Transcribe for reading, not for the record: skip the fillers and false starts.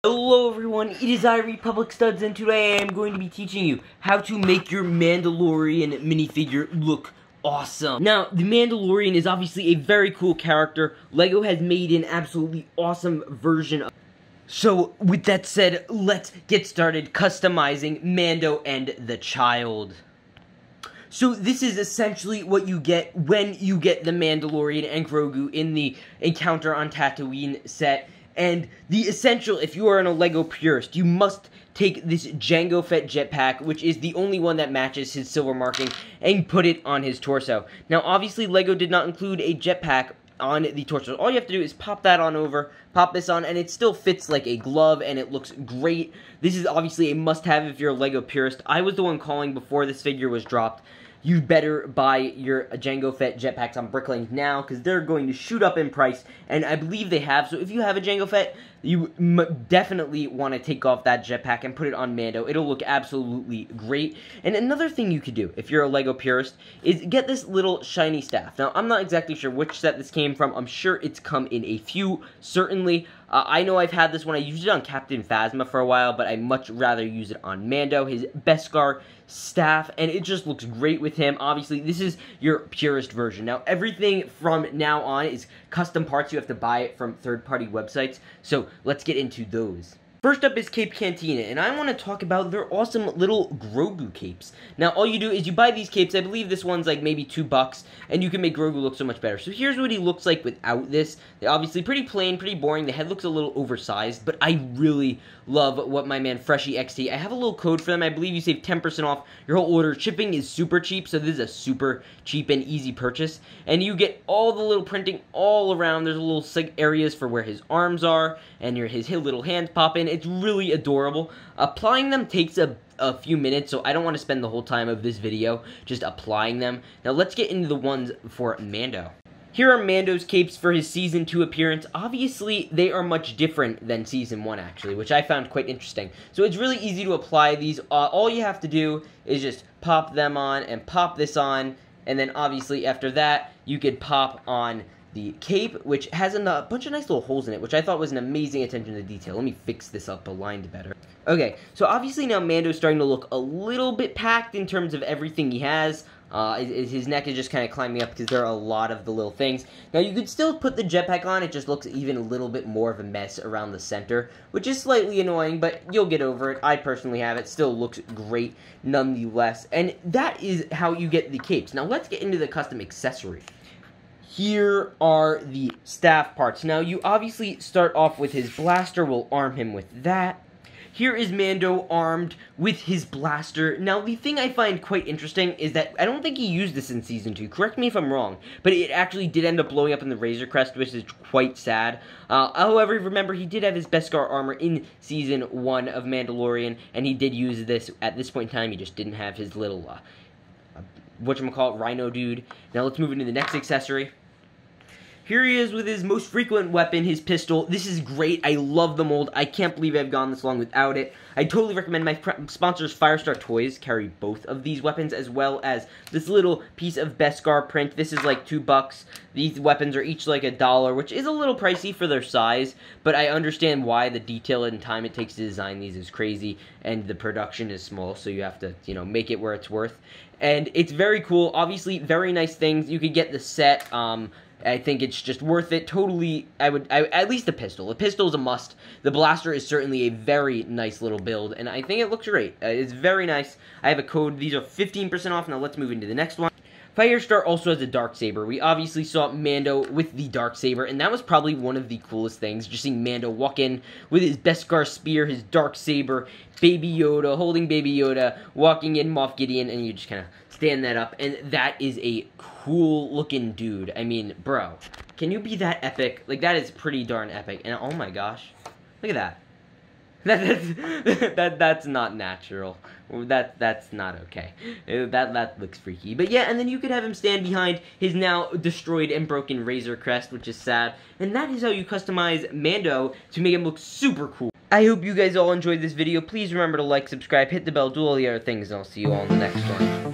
Hello everyone, it is Republic Studs, and today I am going to be teaching you how to make your Mandalorian minifigure look awesome. Now, the Mandalorian is obviously a very cool character. LEGO has made an absolutely awesome version of. So, with that said, let's get started customizing Mando and the child. So this is essentially what you get when you get the Mandalorian and Grogu in the Encounter on Tatooine set. And the essential, if you are a LEGO purist, you must take this Jango Fett jetpack, which is the only one that matches his silver marking, and put it on his torso. Now, obviously, LEGO did not include a jetpack on the torso. All you have to do is pop that on over, pop this on, and it still fits like a glove, and it looks great. This is obviously a must-have if you're a LEGO purist. I was the one calling before this figure was dropped. You better buy your Jango Fett jetpacks on Bricklink now, because they're going to shoot up in price, and I believe they have. So if you have a Jango Fett, you definitely want to take off that jetpack and put it on Mando. It'll look absolutely great. And another thing you could do, if you're a LEGO purist, is get this little shiny staff. Now, I'm not exactly sure which set this came from. I'm sure it's come in a few, certainly. I know I've had this one. I used it on Captain Phasma for a while, but I much rather use it on Mando, his Beskar staff, and it just looks great with him. Obviously, this is your purist version. Now, everything from now on is custom parts. You have to buy it from third-party websites, so let's get into those. First up is Cape Cantina, and I want to talk about their awesome little Grogu capes. Now, all you do is you buy these capes. I believe this one's like maybe $2, and you can make Grogu look so much better. So here's what he looks like without this. They're obviously pretty plain, pretty boring. The head looks a little oversized, but I really love what my man Freshy XT. I have a little code for them. I believe you save 10% off your whole order. Shipping is super cheap, so this is a super cheap and easy purchase. And you get all the little printing all around. There's little areas for where his arms are, and his little hands pop in. It's really adorable. Applying them takes a few minutes, so I don't want to spend the whole time of this video just applying them. Now let's get into the ones for Mando. Here are Mando's capes for his Season 2 appearance. Obviously, they are much different than Season 1, actually, which I found quite interesting. So it's really easy to apply these. All you have to do is just pop them on and pop this on, and then obviously after that, you could pop on the cape, which has a bunch of nice little holes in it, which I thought was an amazing attention to detail. Let me fix this up aligned better. Okay, so obviously now Mando's starting to look a little bit packed in terms of everything he has. His neck is just kind of climbing up because there are a lot of the little things. Now, you could still put the jetpack on. It just looks even a little bit more of a mess around the center, which is slightly annoying, but you'll get over it. I personally have it. Still looks great nonetheless. And that is how you get the capes. Now, let's get into the custom accessory. Here are the staff parts. Now, you obviously start off with his blaster. We'll arm him with that. Here is Mando armed with his blaster. Now, the thing I find quite interesting is that I don't think he used this in Season 2. Correct me if I'm wrong, but it actually did end up blowing up in the Razor Crest, which is quite sad. However, remember, he did have his Beskar armor in Season 1 of Mandalorian, and he did use this at this point in time. He just didn't have his little, whatchamacallit, rhino dude. Now, let's move into the next accessory. Here he is with his most frequent weapon, his pistol. This is great. I love the mold. I can't believe I've gone this long without it. I totally recommend my sponsors, Firestar Toys, carry both of these weapons, as well as this little piece of Beskar print. This is like $2. These weapons are each like $1, which is a little pricey for their size, but I understand why. The detail and time it takes to design these is crazy, and the production is small, so you have to, make it where it's worth. And it's very cool. Obviously, very nice things. You could get the set, I think it's just worth it. Totally, at least the pistol. The pistol is a must. The blaster is certainly a very nice little build, and I think it looks great. It's very nice. I have a code. These are 15% off. Now let's move into the next one. Firestar also has a Darksaber. We obviously saw Mando with the Darksaber, and that was probably one of the coolest things, just seeing Mando walk in with his Beskar spear, his Darksaber, Baby Yoda, holding Baby Yoda, walking in Moff Gideon, and you just kind of stand that up, and that is a cool-looking dude. I mean, bro, can you be that epic? Like, that is pretty darn epic, and oh my gosh, look at that. That's not natural. That's not okay. That looks freaky. But yeah, and then you could have him stand behind his now destroyed and broken Razor Crest, which is sad. And that is how you customize Mando to make him look super cool. I hope you guys all enjoyed this video. Please remember to like, subscribe, hit the bell, do all the other things, and I'll see you all in the next one.